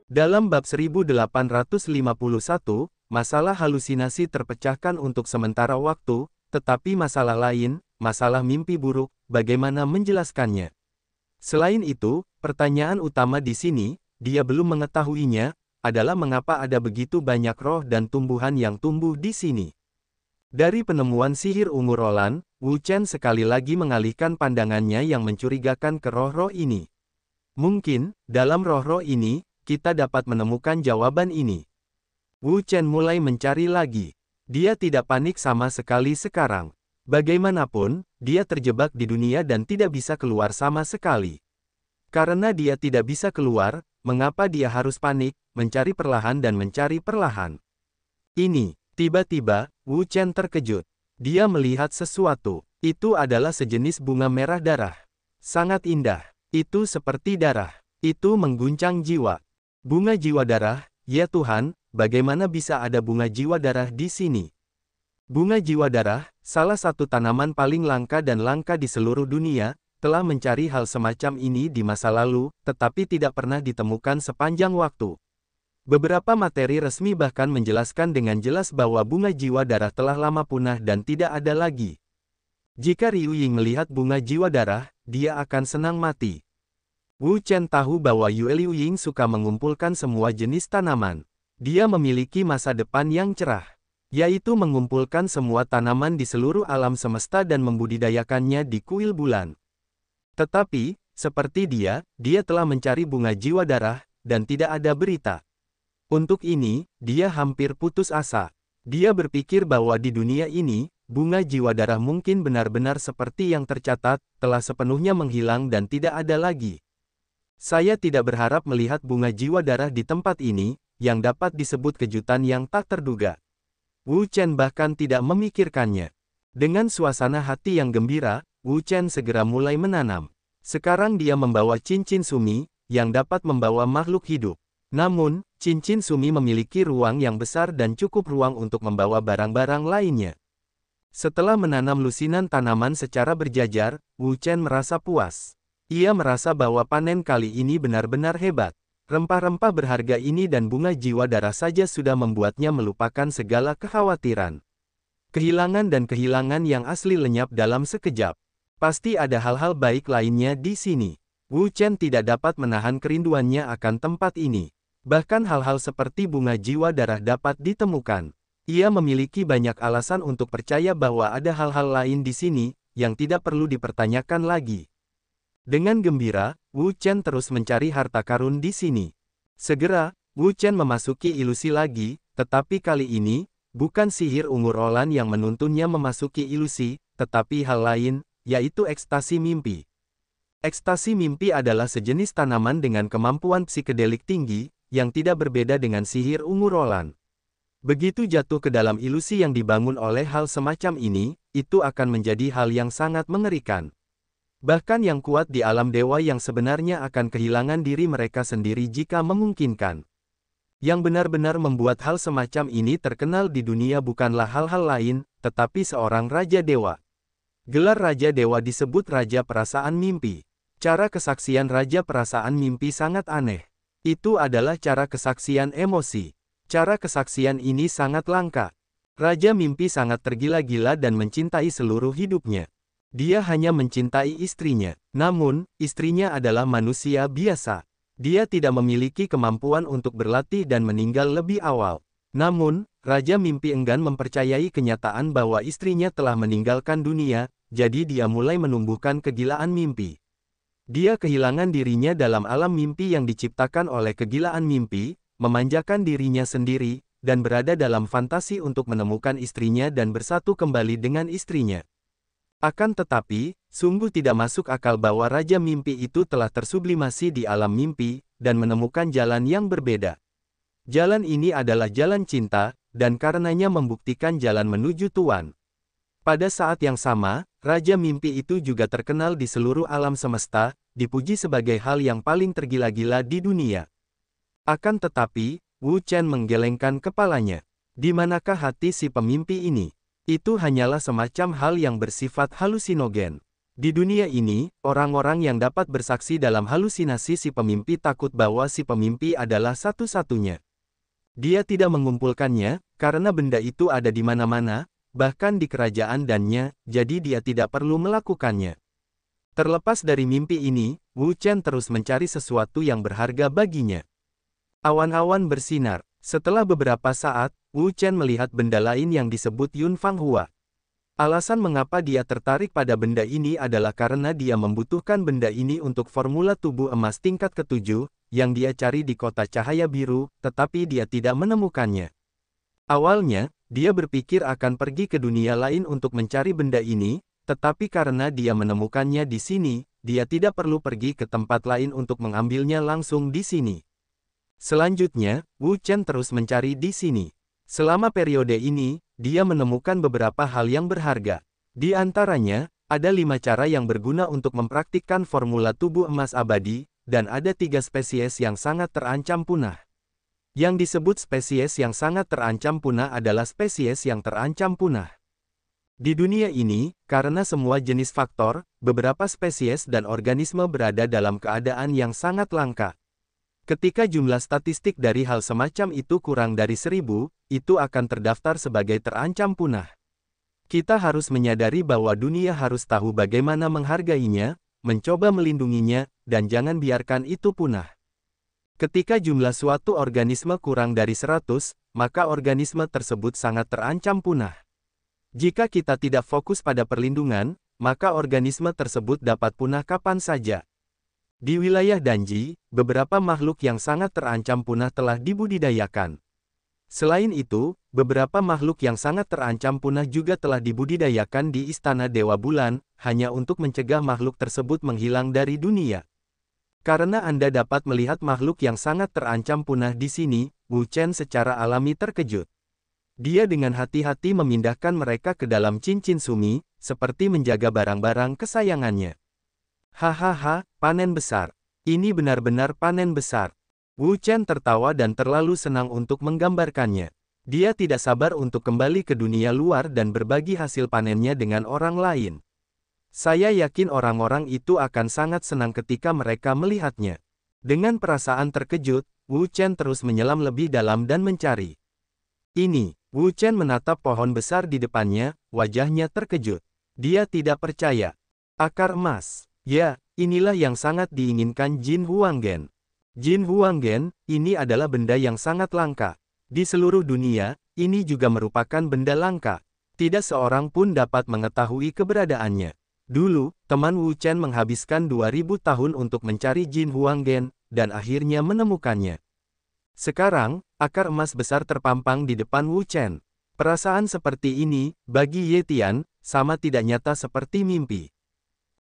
Dalam bab 1851, masalah halusinasi terpecahkan untuk sementara waktu, tetapi masalah lain, masalah mimpi buruk, bagaimana menjelaskannya? Selain itu, pertanyaan utama di sini, dia belum mengetahuinya, adalah mengapa ada begitu banyak roh dan tumbuhan yang tumbuh di sini. Dari penemuan sihir ungu Roland, Wu Chen sekali lagi mengalihkan pandangannya yang mencurigakan ke roh-roh ini. Mungkin, dalam roh-roh ini, kita dapat menemukan jawaban ini. Wu Chen mulai mencari lagi. Dia tidak panik sama sekali sekarang. Bagaimanapun, dia terjebak di dunia dan tidak bisa keluar sama sekali. Karena dia tidak bisa keluar, mengapa dia harus panik, mencari perlahan dan mencari perlahan? Ini, tiba-tiba, Wu Chen terkejut. Dia melihat sesuatu. Itu adalah sejenis bunga merah darah. Sangat indah. Itu seperti darah. Itu mengguncang jiwa. Bunga jiwa darah, ya Tuhan, bagaimana bisa ada bunga jiwa darah di sini? Bunga jiwa darah, salah satu tanaman paling langka dan langka di seluruh dunia, telah mencari hal semacam ini di masa lalu, tetapi tidak pernah ditemukan sepanjang waktu. Beberapa materi resmi bahkan menjelaskan dengan jelas bahwa bunga jiwa darah telah lama punah dan tidak ada lagi. Jika Liu Ying melihat bunga jiwa darah, dia akan senang mati. Wu Chen tahu bahwa Yue Liu Ying suka mengumpulkan semua jenis tanaman. Dia memiliki masa depan yang cerah, yaitu mengumpulkan semua tanaman di seluruh alam semesta dan membudidayakannya di kuil bulan. Tetapi, seperti dia telah mencari bunga jiwa darah, dan tidak ada berita. Untuk ini, dia hampir putus asa. Dia berpikir bahwa di dunia ini, bunga jiwa darah mungkin benar-benar seperti yang tercatat, telah sepenuhnya menghilang dan tidak ada lagi. Saya tidak berharap melihat bunga jiwa darah di tempat ini, yang dapat disebut kejutan yang tak terduga. Wu Chen bahkan tidak memikirkannya. Dengan suasana hati yang gembira, Wu Chen segera mulai menanam. Sekarang dia membawa cincin sumi, yang dapat membawa makhluk hidup. Namun, cincin sumi memiliki ruang yang besar dan cukup ruang untuk membawa barang-barang lainnya. Setelah menanam lusinan tanaman secara berjajar, Wu Chen merasa puas. Ia merasa bahwa panen kali ini benar-benar hebat. Rempah-rempah berharga ini dan bunga jiwa darah saja sudah membuatnya melupakan segala kekhawatiran. Kehilangan dan kehilangan yang asli lenyap dalam sekejap. Pasti ada hal-hal baik lainnya di sini. Wu Chen tidak dapat menahan kerinduannya akan tempat ini. Bahkan hal-hal seperti bunga jiwa darah dapat ditemukan. Ia memiliki banyak alasan untuk percaya bahwa ada hal-hal lain di sini, yang tidak perlu dipertanyakan lagi. Dengan gembira, Wu Chen terus mencari harta karun di sini. Segera, Wu Chen memasuki ilusi lagi, tetapi kali ini, bukan sihir ungu Roland yang menuntunnya memasuki ilusi, tetapi hal lain, yaitu ekstasi mimpi. Ekstasi mimpi adalah sejenis tanaman dengan kemampuan psikedelik tinggi, yang tidak berbeda dengan sihir ungu Roland. Begitu jatuh ke dalam ilusi yang dibangun oleh hal semacam ini, itu akan menjadi hal yang sangat mengerikan. Bahkan yang kuat di alam dewa yang sebenarnya akan kehilangan diri mereka sendiri jika memungkinkan. Yang benar-benar membuat hal semacam ini terkenal di dunia bukanlah hal-hal lain, tetapi seorang Raja Dewa. Gelar Raja Dewa disebut Raja Perasaan Mimpi. Cara kesaksian Raja Perasaan Mimpi sangat aneh. Itu adalah cara kesaksian emosi. Cara kesaksian ini sangat langka. Raja Mimpi sangat tergila-gila dan mencintai seluruh hidupnya. Dia hanya mencintai istrinya. Namun, istrinya adalah manusia biasa. Dia tidak memiliki kemampuan untuk berlatih dan meninggal lebih awal. Namun, Raja Mimpi enggan mempercayai kenyataan bahwa istrinya telah meninggalkan dunia, jadi dia mulai menumbuhkan kegilaan mimpi. Dia kehilangan dirinya dalam alam mimpi yang diciptakan oleh kegilaan mimpi, memanjakan dirinya sendiri, dan berada dalam fantasi untuk menemukan istrinya dan bersatu kembali dengan istrinya. Akan tetapi, sungguh tidak masuk akal bahwa Raja Mimpi itu telah tersublimasi di alam mimpi, dan menemukan jalan yang berbeda. Jalan ini adalah jalan cinta, dan karenanya membuktikan jalan menuju Tuan. Pada saat yang sama, Raja Mimpi itu juga terkenal di seluruh alam semesta, dipuji sebagai hal yang paling tergila-gila di dunia. Akan tetapi, Wu Chen menggelengkan kepalanya. Di manakah hati si pemimpi ini? Itu hanyalah semacam hal yang bersifat halusinogen. Di dunia ini, orang-orang yang dapat bersaksi dalam halusinasi si pemimpi takut bahwa si pemimpi adalah satu-satunya. Dia tidak mengumpulkannya, karena benda itu ada di mana-mana, bahkan di kerajaan dannya, jadi dia tidak perlu melakukannya. Terlepas dari mimpi ini, Wu Chen terus mencari sesuatu yang berharga baginya. Awan-awan bersinar. Setelah beberapa saat, Wu Chen melihat benda lain yang disebut Yun Fang Hua. Alasan mengapa dia tertarik pada benda ini adalah karena dia membutuhkan benda ini untuk formula tubuh emas tingkat ke-7, yang dia cari di kota cahaya biru, tetapi dia tidak menemukannya. Awalnya, dia berpikir akan pergi ke dunia lain untuk mencari benda ini, tetapi karena dia menemukannya di sini, dia tidak perlu pergi ke tempat lain untuk mengambilnya langsung di sini. Selanjutnya, Wu Chen terus mencari di sini. Selama periode ini, dia menemukan beberapa hal yang berharga. Di antaranya, ada 5 cara yang berguna untuk mempraktikkan formula tubuh emas abadi, dan ada 3 spesies yang sangat terancam punah. Yang disebut spesies yang sangat terancam punah adalah spesies yang terancam punah. Di dunia ini, karena semua jenis faktor, beberapa spesies dan organisme berada dalam keadaan yang sangat langka. Ketika jumlah statistik dari hal semacam itu kurang dari 1000, itu akan terdaftar sebagai terancam punah. Kita harus menyadari bahwa dunia harus tahu bagaimana menghargainya, mencoba melindunginya, dan jangan biarkan itu punah. Ketika jumlah suatu organisme kurang dari 100, maka organisme tersebut sangat terancam punah. Jika kita tidak fokus pada perlindungan, maka organisme tersebut dapat punah kapan saja. Di wilayah Danji, beberapa makhluk yang sangat terancam punah telah dibudidayakan. Selain itu, beberapa makhluk yang sangat terancam punah juga telah dibudidayakan di Istana Dewa Bulan, hanya untuk mencegah makhluk tersebut menghilang dari dunia. Karena Anda dapat melihat makhluk yang sangat terancam punah di sini, Wu Chen secara alami terkejut. Dia dengan hati-hati memindahkan mereka ke dalam cincin sumi, seperti menjaga barang-barang kesayangannya. Hahaha, panen besar. Ini benar-benar panen besar. Wu Chen tertawa dan terlalu senang untuk menggambarkannya. Dia tidak sabar untuk kembali ke dunia luar dan berbagi hasil panennya dengan orang lain. Saya yakin orang-orang itu akan sangat senang ketika mereka melihatnya. Dengan perasaan terkejut, Wu Chen terus menyelam lebih dalam dan mencari. Ini, Wu Chen menatap pohon besar di depannya, wajahnya terkejut. Dia tidak percaya. Akar emas. Ya, inilah yang sangat diinginkan Jin Huanggen. Jin Huanggen, ini adalah benda yang sangat langka. Di seluruh dunia, ini juga merupakan benda langka. Tidak seorang pun dapat mengetahui keberadaannya. Dulu, teman Wu Chen menghabiskan 2000 tahun untuk mencari Jin Huanggen, dan akhirnya menemukannya. Sekarang, akar emas besar terpampang di depan Wu Chen. Perasaan seperti ini, bagi Ye Tian, sama tidak nyata seperti mimpi.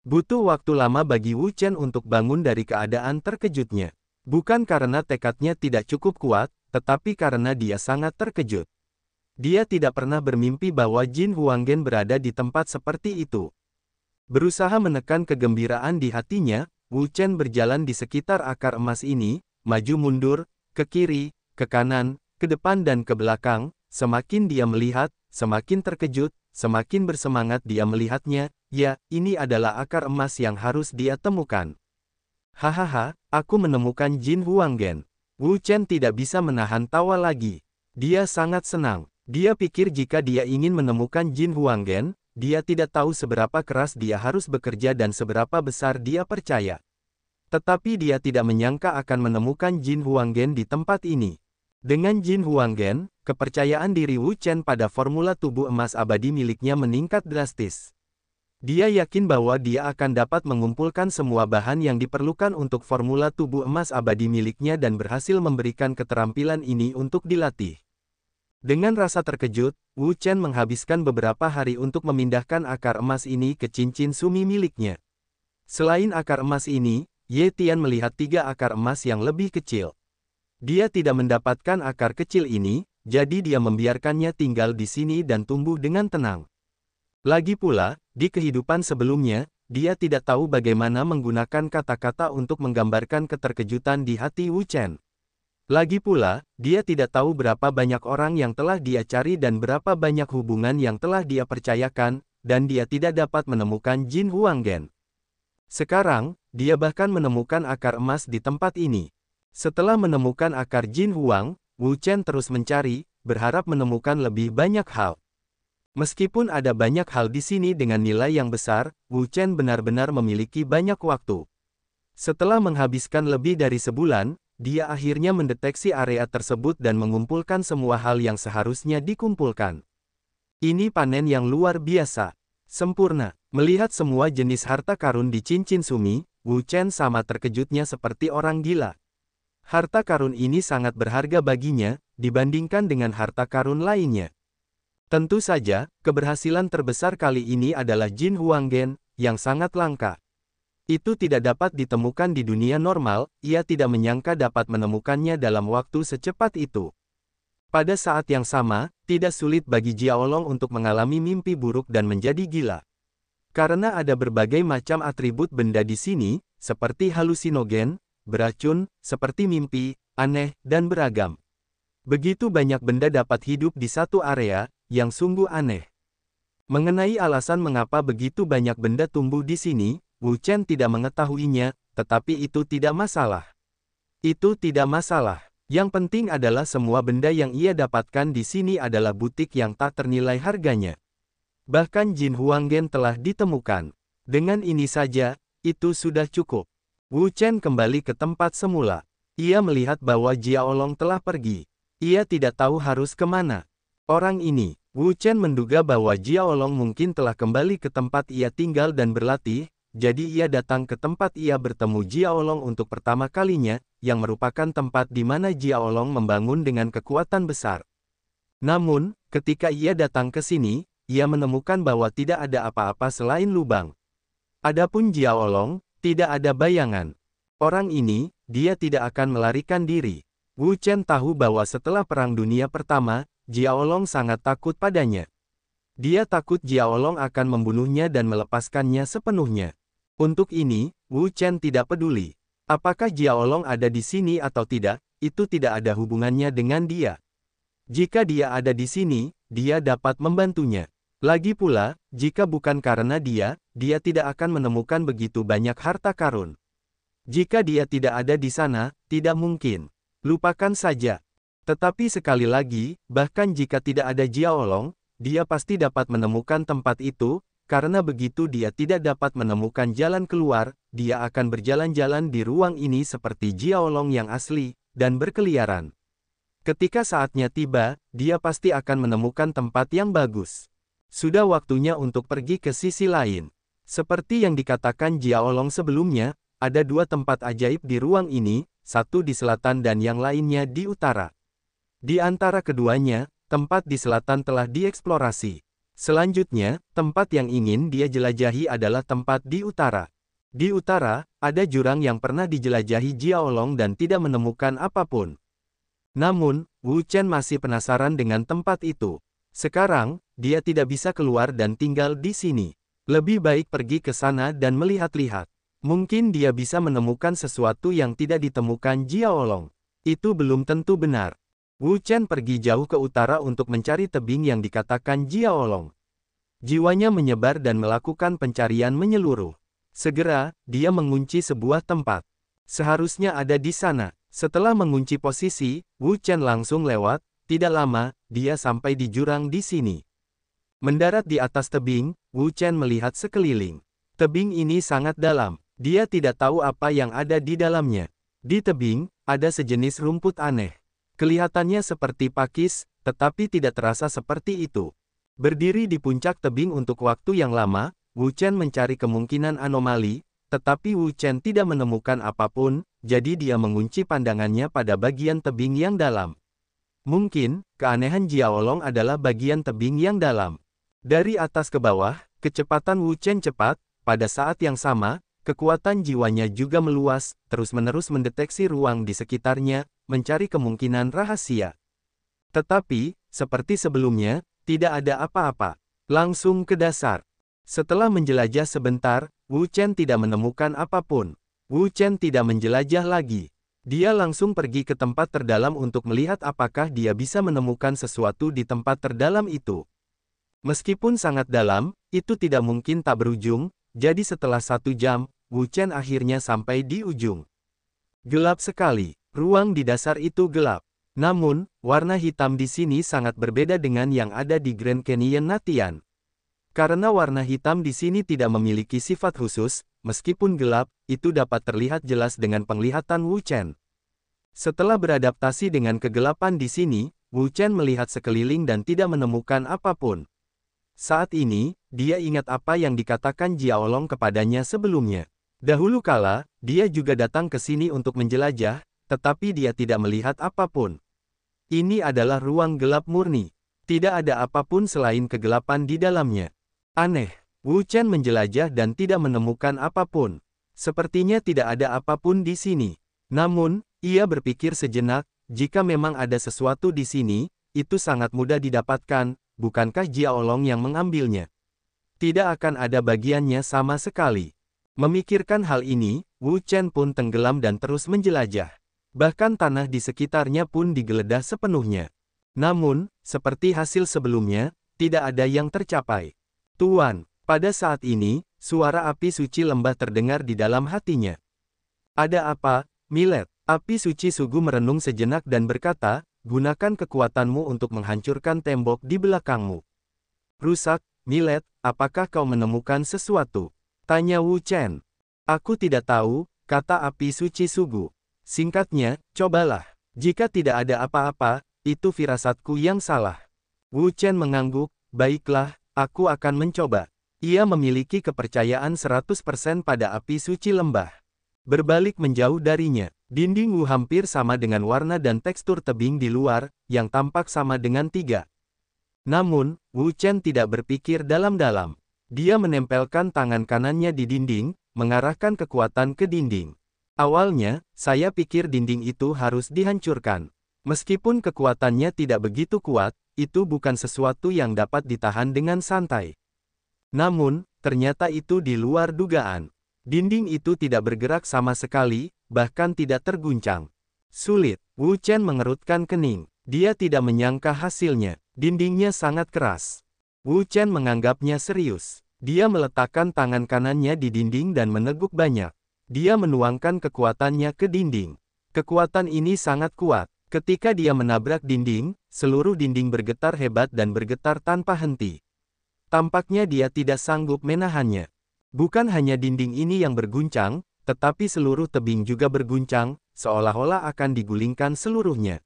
Butuh waktu lama bagi Wu Chen untuk bangun dari keadaan terkejutnya. Bukan karena tekadnya tidak cukup kuat, tetapi karena dia sangat terkejut. Dia tidak pernah bermimpi bahwa Jin Huanggen berada di tempat seperti itu. Berusaha menekan kegembiraan di hatinya, Wu Chen berjalan di sekitar akar emas ini, maju mundur, ke kiri, ke kanan, ke depan dan ke belakang. Semakin dia melihat, semakin terkejut, semakin bersemangat dia melihatnya. Ya, ini adalah akar emas yang harus dia temukan. Hahaha, aku menemukan Jin Huanggen. Wu Chen tidak bisa menahan tawa lagi. Dia sangat senang. Dia pikir jika dia ingin menemukan Jin Huanggen, dia tidak tahu seberapa keras dia harus bekerja dan seberapa besar dia percaya. Tetapi dia tidak menyangka akan menemukan Jin Huanggen di tempat ini. Dengan Jin Huanggen, kepercayaan diri Wu Chen pada formula tubuh emas abadi miliknya meningkat drastis. Dia yakin bahwa dia akan dapat mengumpulkan semua bahan yang diperlukan untuk formula tubuh emas abadi miliknya dan berhasil memberikan keterampilan ini untuk dilatih. Dengan rasa terkejut, Wu Chen menghabiskan beberapa hari untuk memindahkan akar emas ini ke cincin sumi miliknya. Selain akar emas ini, Ye Tian melihat 3 akar emas yang lebih kecil. Dia tidak mendapatkan akar kecil ini, jadi dia membiarkannya tinggal di sini dan tumbuh dengan tenang. Lagi pula, di kehidupan sebelumnya, dia tidak tahu bagaimana menggunakan kata-kata untuk menggambarkan keterkejutan di hati Wu Chen. Lagi pula, dia tidak tahu berapa banyak orang yang telah dia cari dan berapa banyak hubungan yang telah dia percayakan, dan dia tidak dapat menemukan Jin Huanggen. Sekarang, dia bahkan menemukan akar emas di tempat ini. Setelah menemukan akar Jin Huang, Wu Chen terus mencari, berharap menemukan lebih banyak hal. Meskipun ada banyak hal di sini dengan nilai yang besar, Wu Chen benar-benar memiliki banyak waktu. Setelah menghabiskan lebih dari sebulan, dia akhirnya mendeteksi area tersebut dan mengumpulkan semua hal yang seharusnya dikumpulkan. Ini panen yang luar biasa. Sempurna. Melihat semua jenis harta karun di cincin Sumi, Wu Chen sama terkejutnya seperti orang gila. Harta karun ini sangat berharga baginya, dibandingkan dengan harta karun lainnya. Tentu saja, keberhasilan terbesar kali ini adalah Jin Huanggen, yang sangat langka. Itu tidak dapat ditemukan di dunia normal, ia tidak menyangka dapat menemukannya dalam waktu secepat itu. Pada saat yang sama, tidak sulit bagi Jiaolong untuk mengalami mimpi buruk dan menjadi gila. Karena ada berbagai macam atribut benda di sini, seperti halusinogen, beracun, seperti mimpi, aneh, dan beragam. Begitu banyak benda dapat hidup di satu area, yang sungguh aneh. Mengenai alasan mengapa begitu banyak benda tumbuh di sini, Wu Chen tidak mengetahuinya, tetapi itu tidak masalah. Itu tidak masalah. Yang penting adalah semua benda yang ia dapatkan di sini adalah butik yang tak ternilai harganya. Bahkan Jin Huanggen telah ditemukan. Dengan ini saja, itu sudah cukup. Wu Chen kembali ke tempat semula. Ia melihat bahwa Jiaolong telah pergi. Ia tidak tahu harus kemana. Orang ini, Wu Chen menduga bahwa Jiaolong mungkin telah kembali ke tempat ia tinggal dan berlatih, jadi ia datang ke tempat ia bertemu Jiaolong untuk pertama kalinya, yang merupakan tempat di mana Jiaolong membangun dengan kekuatan besar. Namun, ketika ia datang ke sini, ia menemukan bahwa tidak ada apa-apa selain lubang. Adapun Jiaolong, tidak ada bayangan. Orang ini, dia tidak akan melarikan diri. Wu Chen tahu bahwa setelah Perang Dunia Pertama, Jiaolong sangat takut padanya. Dia takut Jiaolong akan membunuhnya dan melepaskannya sepenuhnya. Untuk ini, Wu Chen tidak peduli. Apakah Jiaolong ada di sini atau tidak, itu tidak ada hubungannya dengan dia. Jika dia ada di sini, dia dapat membantunya. Lagi pula, jika bukan karena dia tidak akan menemukan begitu banyak harta karun. Jika dia tidak ada di sana, tidak mungkin. Lupakan saja. Tetapi sekali lagi, bahkan jika tidak ada Jiaolong, dia pasti dapat menemukan tempat itu. Karena begitu dia tidak dapat menemukan jalan keluar, dia akan berjalan-jalan di ruang ini seperti Jiaolong yang asli, dan berkeliaran. Ketika saatnya tiba, dia pasti akan menemukan tempat yang bagus. Sudah waktunya untuk pergi ke sisi lain. Seperti yang dikatakan Jiaolong sebelumnya, ada dua tempat ajaib di ruang ini, satu di selatan dan yang lainnya di utara. Di antara keduanya, tempat di selatan telah dieksplorasi. Selanjutnya, tempat yang ingin dia jelajahi adalah tempat di utara. Di utara, ada jurang yang pernah dijelajahi Jiaolong dan tidak menemukan apapun. Namun, Wu Chen masih penasaran dengan tempat itu. Sekarang, dia tidak bisa keluar dan tinggal di sini. Lebih baik pergi ke sana dan melihat-lihat. Mungkin dia bisa menemukan sesuatu yang tidak ditemukan Jiaolong. Itu belum tentu benar. Wu Chen pergi jauh ke utara untuk mencari tebing yang dikatakan Jiaolong. Jiwanya menyebar dan melakukan pencarian menyeluruh. Segera, dia mengunci sebuah tempat. Seharusnya ada di sana. Setelah mengunci posisi, Wu Chen langsung lewat. Tidak lama, dia sampai di jurang di sini. Mendarat di atas tebing, Wu Chen melihat sekeliling. Tebing ini sangat dalam. Dia tidak tahu apa yang ada di dalamnya. Di tebing, ada sejenis rumput aneh. Kelihatannya seperti pakis, tetapi tidak terasa seperti itu. Berdiri di puncak tebing untuk waktu yang lama, Wu Chen mencari kemungkinan anomali, tetapi Wu Chen tidak menemukan apapun, jadi dia mengunci pandangannya pada bagian tebing yang dalam. Mungkin, keanehan Jiaolong adalah bagian tebing yang dalam. Dari atas ke bawah, kecepatan Wu Chen cepat, pada saat yang sama, kekuatan jiwanya juga meluas, terus-menerus mendeteksi ruang di sekitarnya, mencari kemungkinan rahasia. Tetapi, seperti sebelumnya, tidak ada apa-apa. Langsung ke dasar. Setelah menjelajah sebentar, Wu Chen tidak menemukan apapun. Wu Chen tidak menjelajah lagi. Dia langsung pergi ke tempat terdalam untuk melihat apakah dia bisa menemukan sesuatu di tempat terdalam itu. Meskipun sangat dalam, itu tidak mungkin tak berujung, jadi setelah 1 jam, Wu Chen akhirnya sampai di ujung. Gelap sekali, ruang di dasar itu gelap. Namun, warna hitam di sini sangat berbeda dengan yang ada di Grand Canyon Natian. Karena warna hitam di sini tidak memiliki sifat khusus, meskipun gelap, itu dapat terlihat jelas dengan penglihatan Wu Chen. Setelah beradaptasi dengan kegelapan di sini, Wu Chen melihat sekeliling dan tidak menemukan apapun. Saat ini, dia ingat apa yang dikatakan Jiaolong kepadanya sebelumnya. Dahulu kala, dia juga datang ke sini untuk menjelajah, tetapi dia tidak melihat apapun. Ini adalah ruang gelap murni. Tidak ada apapun selain kegelapan di dalamnya. Aneh, Wu Chen menjelajah dan tidak menemukan apapun. Sepertinya tidak ada apapun di sini. Namun, ia berpikir sejenak, jika memang ada sesuatu di sini, itu sangat mudah didapatkan. Bukankah Jiaolong yang mengambilnya? Tidak akan ada bagiannya sama sekali. Memikirkan hal ini, Wu Chen pun tenggelam dan terus menjelajah. Bahkan tanah di sekitarnya pun digeledah sepenuhnya. Namun, seperti hasil sebelumnya, tidak ada yang tercapai. Tuan, pada saat ini, suara api suci lembah terdengar di dalam hatinya. Ada apa, Millet? Api suci Sugu merenung sejenak dan berkata, gunakan kekuatanmu untuk menghancurkan tembok di belakangmu. Rusak, Millet, apakah kau menemukan sesuatu? Tanya Wu Chen. Aku tidak tahu, kata api suci Sugu. Singkatnya, cobalah. Jika tidak ada apa-apa, itu firasatku yang salah. Wu Chen mengangguk, baiklah, aku akan mencoba. Ia memiliki kepercayaan 100% pada api suci lembah. Berbalik menjauh darinya, dinding Wu hampir sama dengan warna dan tekstur tebing di luar, yang tampak sama dengan 3. Namun, Wu Chen tidak berpikir dalam-dalam. Dia menempelkan tangan kanannya di dinding, mengarahkan kekuatan ke dinding. Awalnya, saya pikir dinding itu harus dihancurkan. Meskipun kekuatannya tidak begitu kuat, itu bukan sesuatu yang dapat ditahan dengan santai. Namun, ternyata itu di luar dugaan. Dinding itu tidak bergerak sama sekali, bahkan tidak terguncang. Sulit, Wu Chen mengerutkan kening. Dia tidak menyangka hasilnya. Dindingnya sangat keras. Wu Chen menganggapnya serius. Dia meletakkan tangan kanannya di dinding dan meneguk banyak. Dia menuangkan kekuatannya ke dinding. Kekuatan ini sangat kuat. Ketika dia menabrak dinding, seluruh dinding bergetar hebat dan bergetar tanpa henti. Tampaknya dia tidak sanggup menahannya. Bukan hanya dinding ini yang berguncang, tetapi seluruh tebing juga berguncang, seolah-olah akan digulingkan seluruhnya.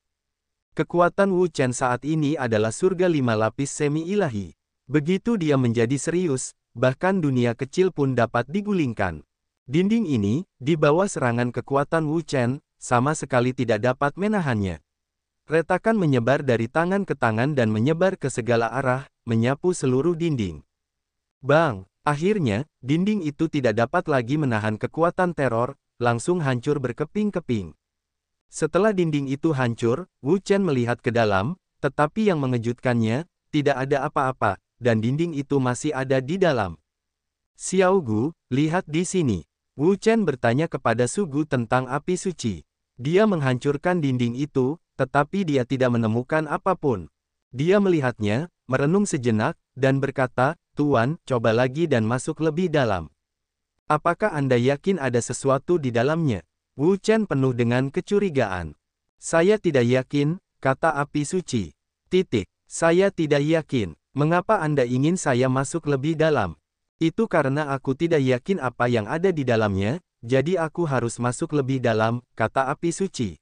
Kekuatan Wu Chen saat ini adalah surga 5 lapis semi-ilahi. Begitu dia menjadi serius, bahkan dunia kecil pun dapat digulingkan. Dinding ini, di bawah serangan kekuatan Wu Chen, sama sekali tidak dapat menahannya. Retakan menyebar dari tangan ke tangan dan menyebar ke segala arah, menyapu seluruh dinding. Bang! Akhirnya, dinding itu tidak dapat lagi menahan kekuatan teror, langsung hancur berkeping-keping. Setelah dinding itu hancur, Wu Chen melihat ke dalam, tetapi yang mengejutkannya, tidak ada apa-apa, dan dinding itu masih ada di dalam. Xiao Gu, lihat di sini. Wu Chen bertanya kepada Sugu tentang api suci. Dia menghancurkan dinding itu, tetapi dia tidak menemukan apapun. Dia melihatnya, merenung sejenak, dan berkata, Tuan, coba lagi dan masuk lebih dalam. Apakah Anda yakin ada sesuatu di dalamnya? Wu Chen penuh dengan kecurigaan. Saya tidak yakin, kata api suci. Saya tidak yakin. Mengapa Anda ingin saya masuk lebih dalam? Itu karena aku tidak yakin apa yang ada di dalamnya, jadi aku harus masuk lebih dalam, kata api suci.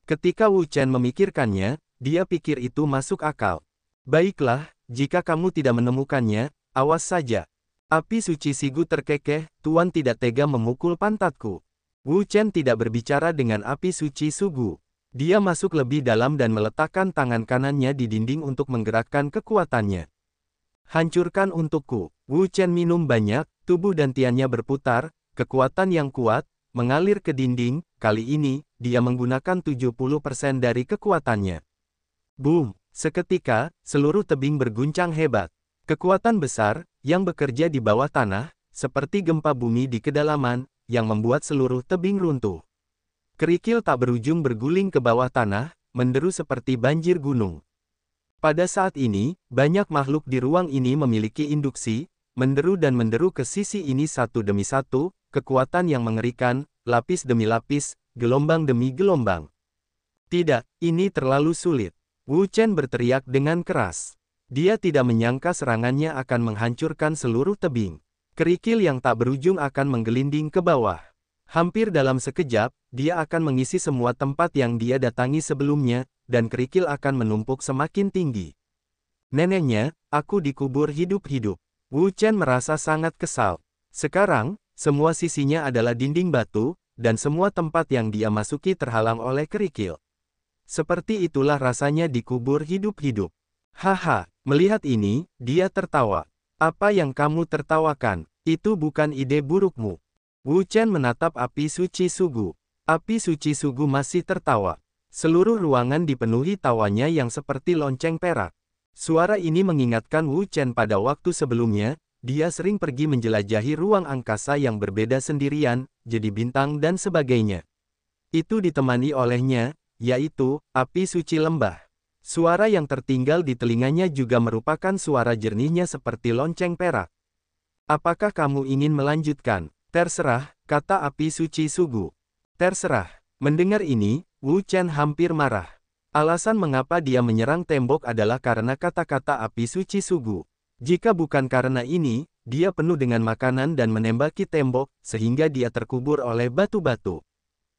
Ketika Wu Chen memikirkannya, dia pikir itu masuk akal. Baiklah, jika kamu tidak menemukannya, awas saja. Api suci Sigu terkekeh, Tuan tidak tega memukul pantatku. Wu Chen tidak berbicara dengan api suci Sugu. Dia masuk lebih dalam dan meletakkan tangan kanannya di dinding untuk menggerakkan kekuatannya. Hancurkan untukku. Wu Chen minum banyak, tubuh dantiannya berputar, kekuatan yang kuat, mengalir ke dinding, kali ini, dia menggunakan 70% dari kekuatannya. Boom! Seketika, seluruh tebing berguncang hebat. Kekuatan besar, yang bekerja di bawah tanah, seperti gempa bumi di kedalaman, yang membuat seluruh tebing runtuh. Kerikil tak berujung berguling ke bawah tanah, menderu seperti banjir gunung. Pada saat ini, banyak makhluk di ruang ini memiliki induksi, menderu dan menderu ke sisi ini satu demi satu, kekuatan yang mengerikan, lapis demi lapis, gelombang demi gelombang. Tidak, ini terlalu sulit. Wu Chen berteriak dengan keras. Dia tidak menyangka serangannya akan menghancurkan seluruh tebing. Kerikil yang tak berujung akan menggelinding ke bawah. Hampir dalam sekejap, dia akan mengisi semua tempat yang dia datangi sebelumnya, dan kerikil akan menumpuk semakin tinggi. Neneknya, aku dikubur hidup-hidup. Wu Chen merasa sangat kesal. Sekarang, semua sisinya adalah dinding batu, dan semua tempat yang dia masuki terhalang oleh kerikil. Seperti itulah rasanya dikubur hidup-hidup. Haha, melihat ini, dia tertawa. Apa yang kamu tertawakan? Itu bukan ide burukmu. Wu Chen menatap api suci Sugu. Api suci Sugu masih tertawa. Seluruh ruangan dipenuhi tawanya yang seperti lonceng perak. Suara ini mengingatkan Wu Chen pada waktu sebelumnya, dia sering pergi menjelajahi ruang angkasa yang berbeda sendirian, jadi bintang dan sebagainya. Itu ditemani olehnya, yaitu, api suci lembah. Suara yang tertinggal di telinganya juga merupakan suara jernihnya seperti lonceng perak. Apakah kamu ingin melanjutkan? Terserah, kata api suci Sugu. Terserah. Mendengar ini, Wu Chen hampir marah. Alasan mengapa dia menyerang tembok adalah karena kata-kata api suci Sugu. Jika bukan karena ini, dia penuh dengan makanan dan menembaki tembok, sehingga dia terkubur oleh batu-batu.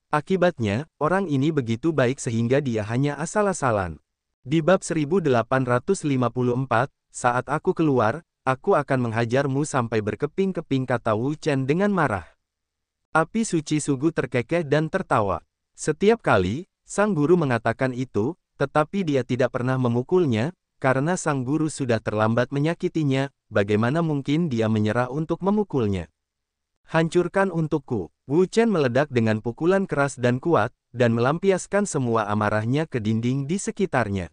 Akibatnya, orang ini begitu baik sehingga dia hanya asal-asalan. Di bab 1854, saat aku keluar, aku akan menghajarmu sampai berkeping-keping, kata Wu Chen dengan marah. Api suci Sugu terkekeh dan tertawa. Setiap kali, sang guru mengatakan itu, tetapi dia tidak pernah memukulnya, karena sang guru sudah terlambat menyakitinya, bagaimana mungkin dia menyerah untuk memukulnya. Hancurkan untukku. Wu Chen meledak dengan pukulan keras dan kuat, dan melampiaskan semua amarahnya ke dinding di sekitarnya.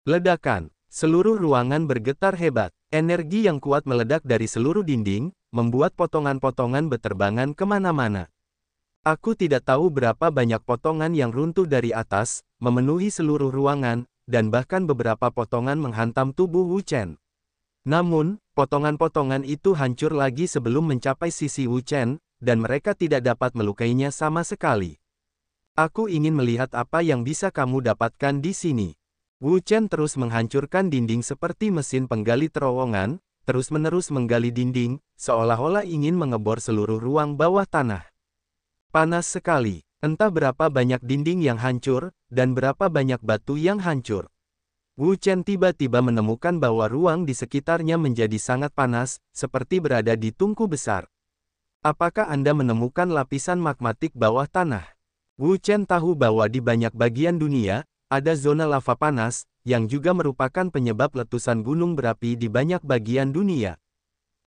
Ledakan. Seluruh ruangan bergetar hebat. Energi yang kuat meledak dari seluruh dinding, membuat potongan-potongan beterbangan kemana-mana. Aku tidak tahu berapa banyak potongan yang runtuh dari atas, memenuhi seluruh ruangan, dan bahkan beberapa potongan menghantam tubuh Wu Chen. Namun, potongan-potongan itu hancur lagi sebelum mencapai sisi Wu Chen, dan mereka tidak dapat melukainya sama sekali. Aku ingin melihat apa yang bisa kamu dapatkan di sini. Wu Chen terus menghancurkan dinding seperti mesin penggali terowongan, terus-menerus menggali dinding, seolah-olah ingin mengebor seluruh ruang bawah tanah. Panas sekali. Entah berapa banyak dinding yang hancur, dan berapa banyak batu yang hancur. Wu Chen tiba-tiba menemukan bahwa ruang di sekitarnya menjadi sangat panas, seperti berada di tungku besar. Apakah Anda menemukan lapisan magmatik bawah tanah? Wu Chen tahu bahwa di banyak bagian dunia, ada zona lava panas, yang juga merupakan penyebab letusan gunung berapi di banyak bagian dunia.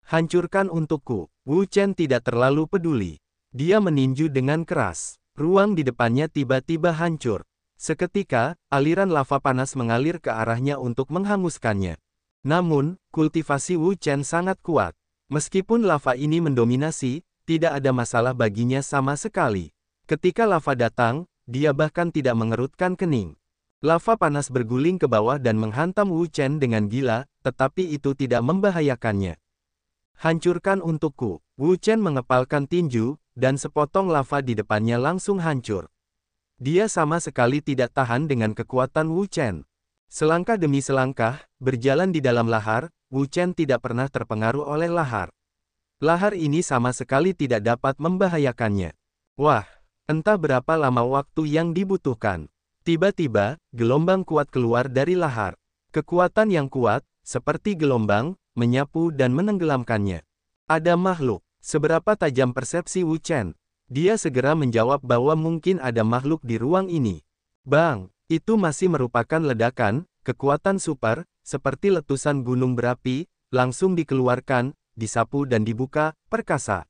Hancurkan untukku. Wu Chen tidak terlalu peduli. Dia meninju dengan keras. Ruang di depannya tiba-tiba hancur. Seketika, aliran lava panas mengalir ke arahnya untuk menghanguskannya. Namun, kultivasi Wu Chen sangat kuat. Meskipun lava ini mendominasi, tidak ada masalah baginya sama sekali. Ketika lava datang, dia bahkan tidak mengerutkan kening. Lava panas berguling ke bawah dan menghantam Wu Chen dengan gila, tetapi itu tidak membahayakannya. Hancurkan untukku. Wu Chen mengepalkan tinju, dan sepotong lava di depannya langsung hancur. Dia sama sekali tidak tahan dengan kekuatan Wu Chen. Selangkah demi selangkah, berjalan di dalam lahar, Wu Chen tidak pernah terpengaruh oleh lahar. Lahar ini sama sekali tidak dapat membahayakannya. Wah, entah berapa lama waktu yang dibutuhkan. Tiba-tiba, gelombang kuat keluar dari lahar. Kekuatan yang kuat, seperti gelombang, menyapu dan menenggelamkannya. Ada makhluk. Seberapa tajam persepsi Wu Chen? Dia segera menjawab bahwa mungkin ada makhluk di ruang ini. Bang, itu masih merupakan ledakan, kekuatan super, seperti letusan gunung berapi, langsung dikeluarkan, disapu dan dibuka, perkasa.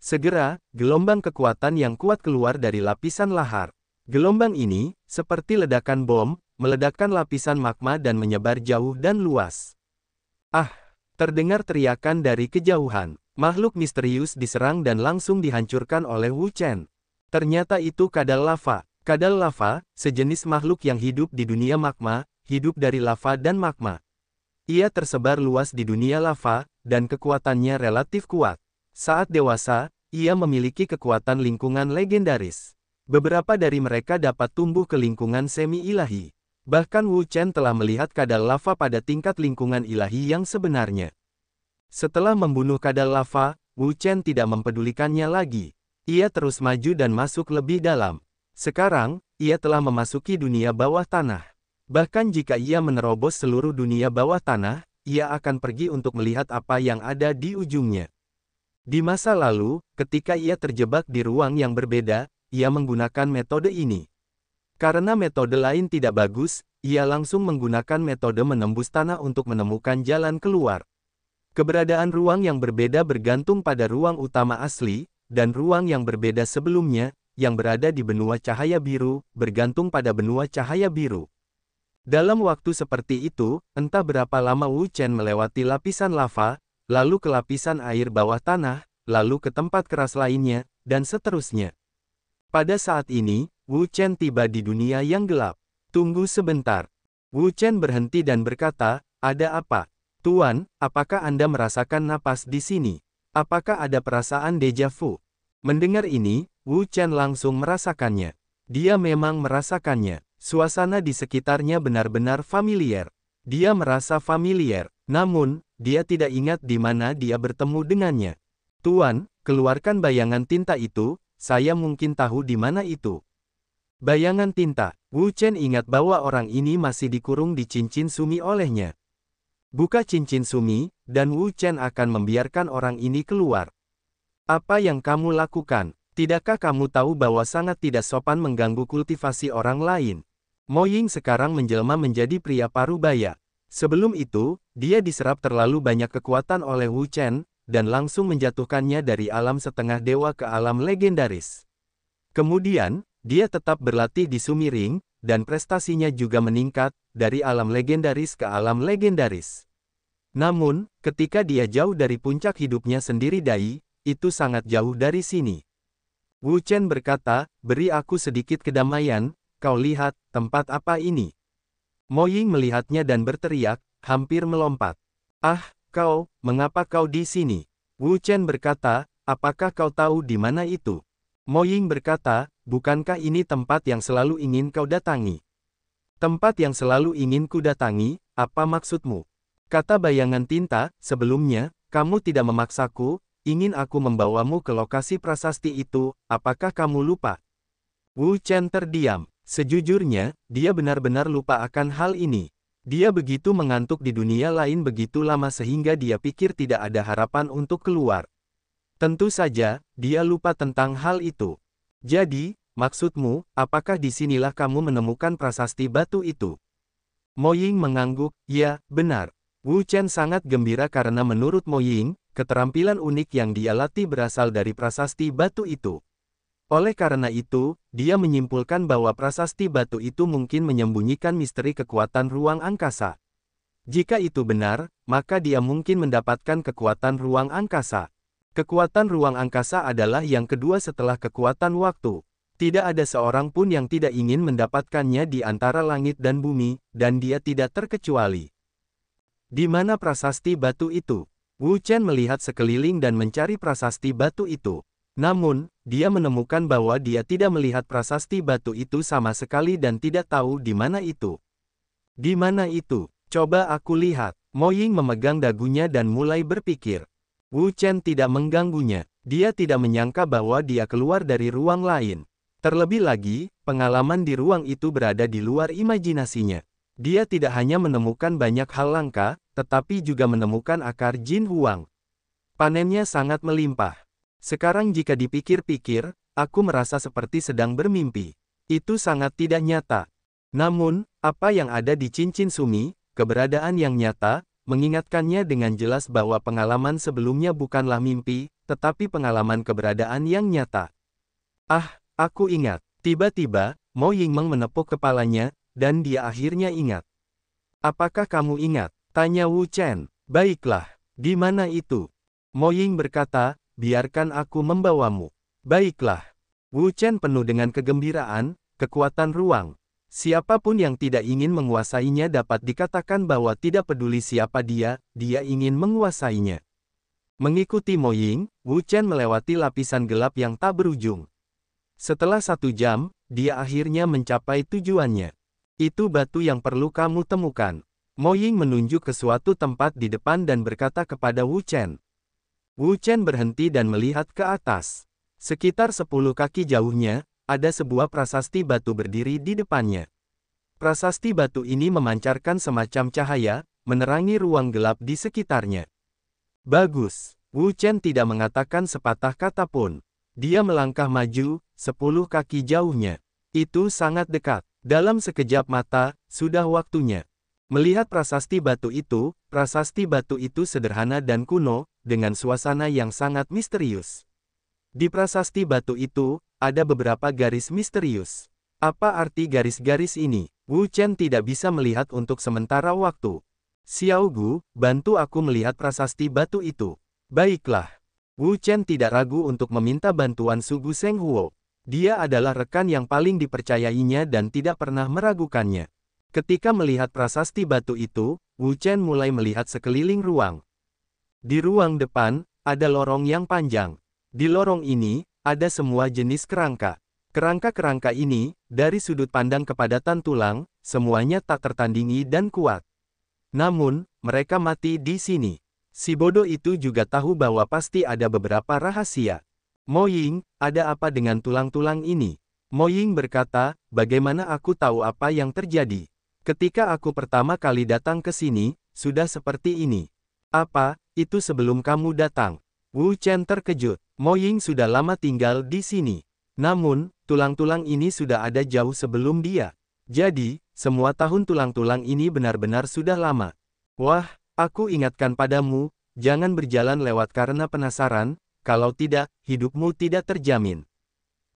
Segera, gelombang kekuatan yang kuat keluar dari lapisan lahar. Gelombang ini, seperti ledakan bom, meledakkan lapisan magma dan menyebar jauh dan luas. Ah! Terdengar teriakan dari kejauhan. Makhluk misterius diserang dan langsung dihancurkan oleh Wu Chen. Ternyata itu kadal lava. Kadal lava, sejenis makhluk yang hidup di dunia magma, hidup dari lava dan magma. Ia tersebar luas di dunia lava, dan kekuatannya relatif kuat. Saat dewasa, ia memiliki kekuatan lingkungan legendaris. Beberapa dari mereka dapat tumbuh ke lingkungan semi-ilahi. Bahkan Wu Chen telah melihat kadal lava pada tingkat lingkungan ilahi yang sebenarnya. Setelah membunuh kadal lava, Wu Chen tidak mempedulikannya lagi. Ia terus maju dan masuk lebih dalam. Sekarang, ia telah memasuki dunia bawah tanah. Bahkan jika ia menerobos seluruh dunia bawah tanah, ia akan pergi untuk melihat apa yang ada di ujungnya. Di masa lalu, ketika ia terjebak di ruang yang berbeda, ia menggunakan metode ini. Karena metode lain tidak bagus, ia langsung menggunakan metode menembus tanah untuk menemukan jalan keluar. Keberadaan ruang yang berbeda bergantung pada ruang utama asli, dan ruang yang berbeda sebelumnya, yang berada di benua cahaya biru, bergantung pada benua cahaya biru. Dalam waktu seperti itu, entah berapa lama Wu Chen melewati lapisan lava, lalu ke lapisan air bawah tanah, lalu ke tempat keras lainnya, dan seterusnya. Pada saat ini, Wu Chen tiba di dunia yang gelap. Tunggu sebentar. Wu Chen berhenti dan berkata, "Ada apa? Tuan, apakah Anda merasakan napas di sini? Apakah ada perasaan deja vu?" Mendengar ini, Wu Chen langsung merasakannya. Dia memang merasakannya. Suasana di sekitarnya benar-benar familiar. Dia merasa familiar, namun, dia tidak ingat di mana dia bertemu dengannya. "Tuan, keluarkan bayangan tinta itu, saya mungkin tahu di mana itu." Bayangan tinta. Wu Chen ingat bahwa orang ini masih dikurung di cincin sumi olehnya. Buka cincin sumi, dan Wu Chen akan membiarkan orang ini keluar. "Apa yang kamu lakukan? Tidakkah kamu tahu bahwa sangat tidak sopan mengganggu kultivasi orang lain?" Mo Ying sekarang menjelma menjadi pria parubaya. Sebelum itu, dia diserap terlalu banyak kekuatan oleh Wu Chen, dan langsung menjatuhkannya dari alam setengah dewa ke alam legendaris. Kemudian, dia tetap berlatih di Sumi Ring, dan prestasinya juga meningkat, dari alam legendaris ke alam legendaris. Namun, ketika dia jauh dari puncak hidupnya sendiri Dai, itu sangat jauh dari sini. Wu Chen berkata, "Beri aku sedikit kedamaian, kau lihat, tempat apa ini?" Mo Ying melihatnya dan berteriak, hampir melompat. "Ah, mengapa kau di sini?" Wu Chen berkata, "Apakah kau tahu di mana itu?" Mo Ying berkata, "Bukankah ini tempat yang selalu ingin kau datangi?" "Tempat yang selalu ingin ku datangi, apa maksudmu?" Kata bayangan tinta, "Sebelumnya, kamu tidak memaksaku, ingin aku membawamu ke lokasi prasasti itu, apakah kamu lupa?" Wu Chen terdiam. Sejujurnya, dia benar-benar lupa akan hal ini. Dia begitu mengantuk di dunia lain begitu lama sehingga dia pikir tidak ada harapan untuk keluar. Tentu saja, dia lupa tentang hal itu. "Jadi, maksudmu, apakah disinilah kamu menemukan prasasti batu itu?" Mo Ying mengangguk, "Ya, benar." Wu Chen sangat gembira karena menurut Mo Ying, keterampilan unik yang dia latih berasal dari prasasti batu itu. Oleh karena itu, dia menyimpulkan bahwa prasasti batu itu mungkin menyembunyikan misteri kekuatan ruang angkasa. Jika itu benar, maka dia mungkin mendapatkan kekuatan ruang angkasa. Kekuatan ruang angkasa adalah yang kedua setelah kekuatan waktu. Tidak ada seorang pun yang tidak ingin mendapatkannya di antara langit dan bumi, dan dia tidak terkecuali. Di mana prasasti batu itu? Wu Chen melihat sekeliling dan mencari prasasti batu itu. Namun, dia menemukan bahwa dia tidak melihat prasasti batu itu sama sekali dan tidak tahu di mana itu. "Di mana itu? Coba aku lihat." Mo Ying memegang dagunya dan mulai berpikir. Wu Chen tidak mengganggunya. Dia tidak menyangka bahwa dia keluar dari ruang lain. Terlebih lagi, pengalaman di ruang itu berada di luar imajinasinya. Dia tidak hanya menemukan banyak hal langka, tetapi juga menemukan akar Jin Huang. Panennya sangat melimpah. Sekarang jika dipikir-pikir, aku merasa seperti sedang bermimpi. Itu sangat tidak nyata. Namun, apa yang ada di cincin sumi, keberadaan yang nyata, mengingatkannya dengan jelas bahwa pengalaman sebelumnya bukanlah mimpi, tetapi pengalaman keberadaan yang nyata. "Ah, aku ingat." Tiba-tiba, Mo Yingmeng menepuk kepalanya, dan dia akhirnya ingat. "Apakah kamu ingat?" tanya Wu Chen. "Baiklah, di mana itu?" Mo Ying berkata, "Biarkan aku membawamu." "Baiklah." Wu Chen penuh dengan kegembiraan, kekuatan ruang. Siapapun yang tidak ingin menguasainya dapat dikatakan bahwa tidak peduli siapa dia ingin menguasainya. Mengikuti Mo Ying, Wu Chen melewati lapisan gelap yang tak berujung. Setelah 1 jam, dia akhirnya mencapai tujuannya. Itu batu yang perlu kamu temukan. Mo Ying menunjuk ke suatu tempat di depan dan berkata kepada Wu Chen. Wu Chen berhenti dan melihat ke atas. Sekitar 10 kaki jauhnya, ada sebuah prasasti batu berdiri di depannya. Prasasti batu ini memancarkan semacam cahaya, menerangi ruang gelap di sekitarnya. Bagus. Wu Chen tidak mengatakan sepatah kata pun. Dia melangkah maju, 10 kaki jauhnya. Itu sangat dekat. Dalam sekejap mata, sudah waktunya. Melihat prasasti batu itu sederhana dan kuno, dengan suasana yang sangat misterius. Di prasasti batu itu, ada beberapa garis misterius. Apa arti garis-garis ini? Wu Chen tidak bisa melihat untuk sementara waktu. Xiao Gu, bantu aku melihat prasasti batu itu. Baiklah. Wu Chen tidak ragu untuk meminta bantuan Sugu Seng Huo. Dia adalah rekan yang paling dipercayainya dan tidak pernah meragukannya. Ketika melihat prasasti batu itu, Wu Chen mulai melihat sekeliling ruang. Di ruang depan, ada lorong yang panjang. Di lorong ini, ada semua jenis kerangka. Kerangka-kerangka ini, dari sudut pandang kepadatan tulang, semuanya tak tertandingi dan kuat. Namun, mereka mati di sini. Si bodoh itu juga tahu bahwa pasti ada beberapa rahasia. Mo Ying, ada apa dengan tulang-tulang ini? Mo Ying berkata, bagaimana aku tahu apa yang terjadi? Ketika aku pertama kali datang ke sini, sudah seperti ini. Apa, itu sebelum kamu datang? Wu Chen terkejut. Mo Ying sudah lama tinggal di sini. Namun, tulang-tulang ini sudah ada jauh sebelum dia. Jadi, semua tahun tulang-tulang ini benar-benar sudah lama. Wah, aku ingatkan padamu, jangan berjalan lewat karena penasaran, kalau tidak, hidupmu tidak terjamin.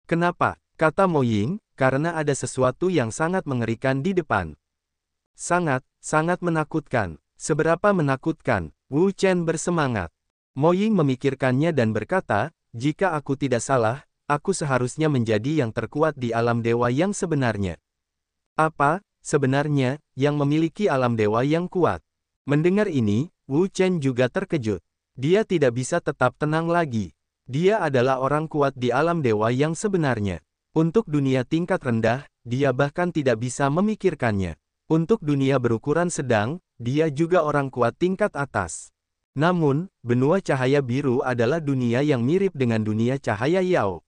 Kenapa? Kata Mo Ying, karena ada sesuatu yang sangat mengerikan di depan. Sangat menakutkan. Seberapa menakutkan? Wu Chen bersemangat. Mo Ying memikirkannya dan berkata, jika aku tidak salah, aku seharusnya menjadi yang terkuat di alam dewa yang sebenarnya. Apa, sebenarnya, yang memiliki alam dewa yang kuat? Mendengar ini, Wu Chen juga terkejut. Dia tidak bisa tetap tenang lagi. Dia adalah orang kuat di alam dewa yang sebenarnya. Untuk dunia tingkat rendah, dia bahkan tidak bisa memikirkannya. Untuk dunia berukuran sedang, dia juga orang kuat tingkat atas. Namun, benua cahaya biru adalah dunia yang mirip dengan dunia cahaya Yao.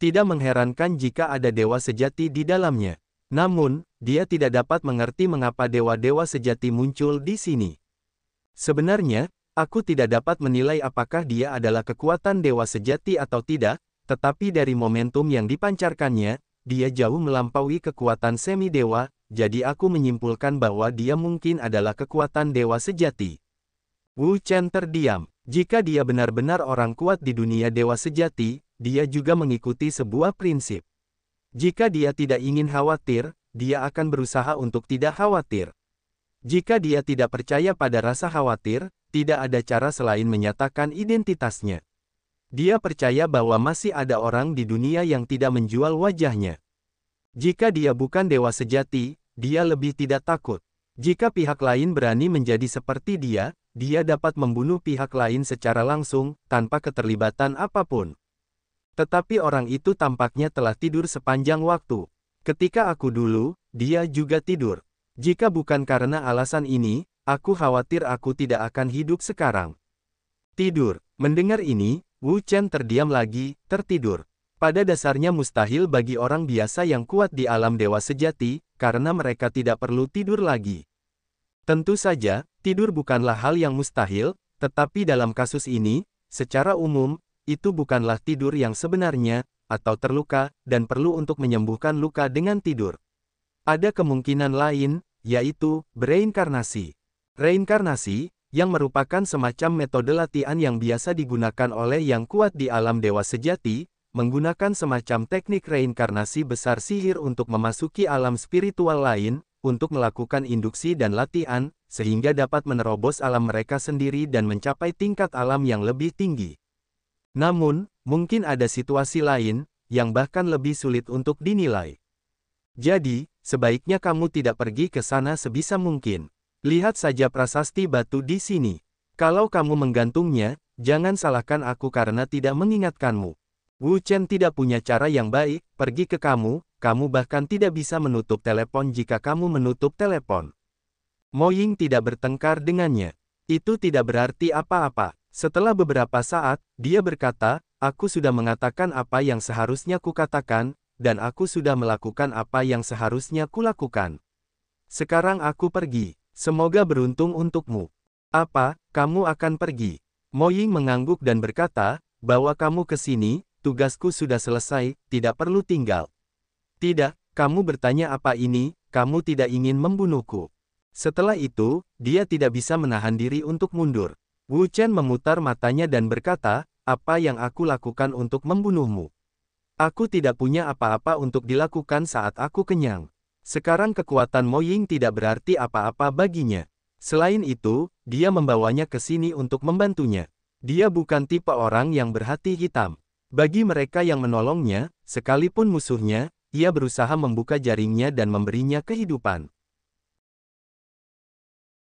Tidak mengherankan jika ada dewa sejati di dalamnya. Namun, dia tidak dapat mengerti mengapa dewa-dewa sejati muncul di sini. Sebenarnya, aku tidak dapat menilai apakah dia adalah kekuatan dewa sejati atau tidak, tetapi dari momentum yang dipancarkannya, dia jauh melampaui kekuatan semi-dewa, jadi aku menyimpulkan bahwa dia mungkin adalah kekuatan dewa sejati. Wu Chen terdiam. Jika dia benar-benar orang kuat di dunia dewa sejati, dia juga mengikuti sebuah prinsip. Jika dia tidak ingin khawatir, dia akan berusaha untuk tidak khawatir. Jika dia tidak percaya pada rasa khawatir, tidak ada cara selain menyatakan identitasnya. Dia percaya bahwa masih ada orang di dunia yang tidak menjual wajahnya. Jika dia bukan dewa sejati, dia lebih tidak takut. Jika pihak lain berani menjadi seperti dia dapat membunuh pihak lain secara langsung, tanpa keterlibatan apapun. Tetapi orang itu tampaknya telah tidur sepanjang waktu. Ketika aku dulu, dia juga tidur. Jika bukan karena alasan ini, aku khawatir aku tidak akan hidup sekarang. Tidur. Mendengar ini, Wu Chen terdiam lagi, tertidur. Pada dasarnya mustahil bagi orang biasa yang kuat di alam dewa sejati, karena mereka tidak perlu tidur lagi. Tentu saja, tidur bukanlah hal yang mustahil, tetapi dalam kasus ini, secara umum, itu bukanlah tidur yang sebenarnya, atau terluka, dan perlu untuk menyembuhkan luka dengan tidur. Ada kemungkinan lain, yaitu, bereinkarnasi. Reinkarnasi, yang merupakan semacam metode latihan yang biasa digunakan oleh yang kuat di alam dewa sejati, menggunakan semacam teknik reinkarnasi besar sihir untuk memasuki alam spiritual lain, untuk melakukan induksi dan latihan, sehingga dapat menerobos alam mereka sendiri dan mencapai tingkat alam yang lebih tinggi. Namun, mungkin ada situasi lain, yang bahkan lebih sulit untuk dinilai. Jadi, sebaiknya kamu tidak pergi ke sana sebisa mungkin. Lihat saja prasasti batu di sini. Kalau kamu menggantungnya, jangan salahkan aku karena tidak mengingatkanmu. Wu Chen tidak punya cara yang baik, pergi ke kamu bahkan tidak bisa menutup telepon jika kamu menutup telepon. Mo Ying tidak bertengkar dengannya. Itu tidak berarti apa-apa. Setelah beberapa saat, dia berkata, aku sudah mengatakan apa yang seharusnya kukatakan, dan aku sudah melakukan apa yang seharusnya kulakukan. Sekarang aku pergi. Semoga beruntung untukmu. Apa, kamu akan pergi? Mo Ying mengangguk dan berkata, bawa kamu ke sini, tugasku sudah selesai, tidak perlu tinggal. Tidak, kamu bertanya apa ini, kamu tidak ingin membunuhku. Setelah itu, dia tidak bisa menahan diri untuk mundur. Wu Chen memutar matanya dan berkata, apa yang aku lakukan untuk membunuhmu? Aku tidak punya apa-apa untuk dilakukan saat aku kenyang. Sekarang kekuatan Mo Ying tidak berarti apa-apa baginya. Selain itu, dia membawanya ke sini untuk membantunya. Dia bukan tipe orang yang berhati hitam. Bagi mereka yang menolongnya, sekalipun musuhnya, ia berusaha membuka jaringnya dan memberinya kehidupan.